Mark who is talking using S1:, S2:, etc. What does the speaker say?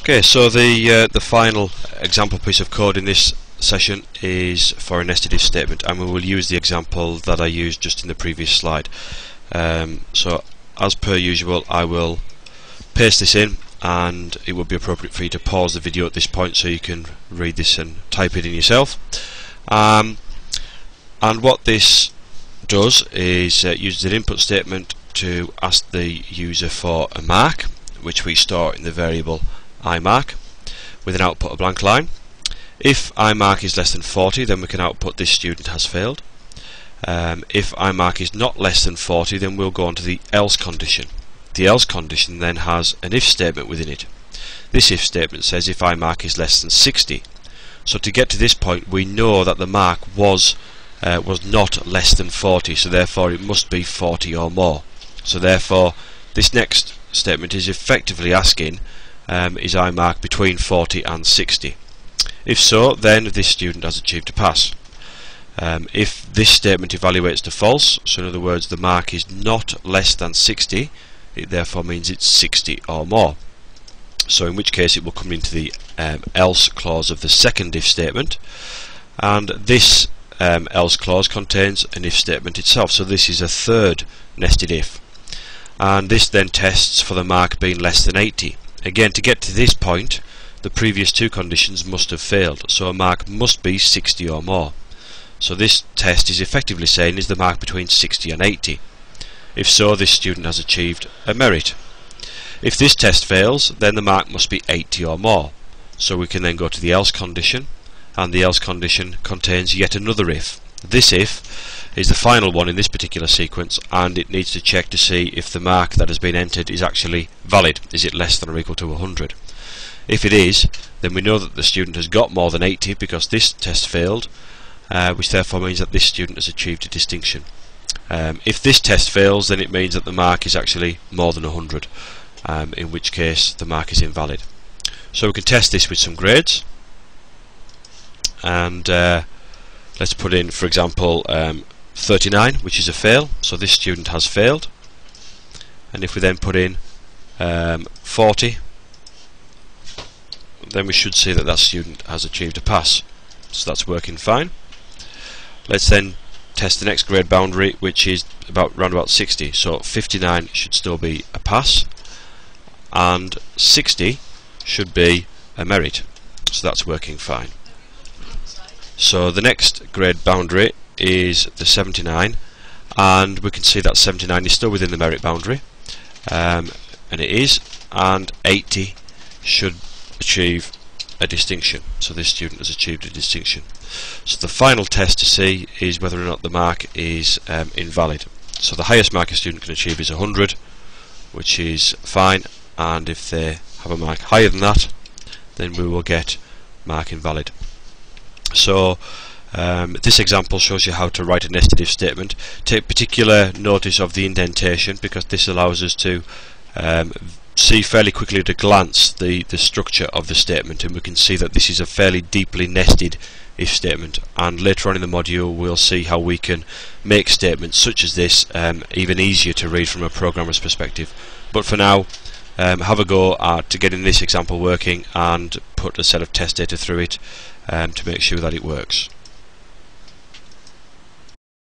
S1: Okay, so the final example piece of code in this session is for a nested if statement, and we will use the example that I used just in the previous slide. So as per usual, I will paste this in, and it would be appropriate for you to pause the video at this point so you can read this and type it in yourself. And what this does is uses an input statement to ask the user for a mark, which we store in the variable iMark, with an output a blank line. If iMark is less than 40, then we can output this student has failed. If iMark is not less than 40, then we'll go on to the else condition. The else condition then has an if statement within it. This if statement says if iMark is less than 60. So to get to this point, we know that the mark was not less than 40, so therefore it must be 40 or more. So therefore this next statement is effectively asking is iMark between 40 and 60. If so, then this student has achieved a pass. If this statement evaluates to false, so in other words the mark is not less than 60, it therefore means it's 60 or more. So in which case it will come into the else clause of the second if statement, and this else clause contains an if statement itself, so this is a third nested if, and this then tests for the mark being less than 80. Again, to get to this point, the previous two conditions must have failed, so a mark must be 60 or more. So this test is effectively saying is the mark between 60 and 80. If so, this student has achieved a merit. If this test fails, then the mark must be 80 or more. So we can then go to the else condition, and the else condition contains yet another if. This if is the final one in this particular sequence, and it needs to check to see if the mark that has been entered is actually valid. Is it less than or equal to 100? If it is, then we know that the student has got more than 80 because this test failed, which therefore means that this student has achieved a distinction. If this test fails, then it means that the mark is actually more than 100, in which case the mark is invalid. So we can test this with some grades, and let's put in, for example, 39, which is a fail, so this student has failed. And if we then put in 40, then we should see that that student has achieved a pass. So that's working fine. Let's then test the next grade boundary, which is around about 60. So 59 should still be a pass, and 60 should be a merit. So that's working fine. So the next grade boundary is the 79, and we can see that 79 is still within the merit boundary, and it is, and 80 should achieve a distinction. So this student has achieved a distinction. So the final test to see is whether or not the mark is invalid. So the highest mark a student can achieve is 100, which is fine, and if they have a mark higher than that, then we will get mark invalid. So this example shows you how to write a nested if statement. Take particular notice of the indentation, because this allows us to see fairly quickly at a glance the structure of the statement, and we can see that this is a fairly deeply nested if statement, and later on in the module we'll see how we can make statements such as this even easier to read from a programmer's perspective. But for now, have a go at getting this example working and put a set of test data through it to make sure that it works.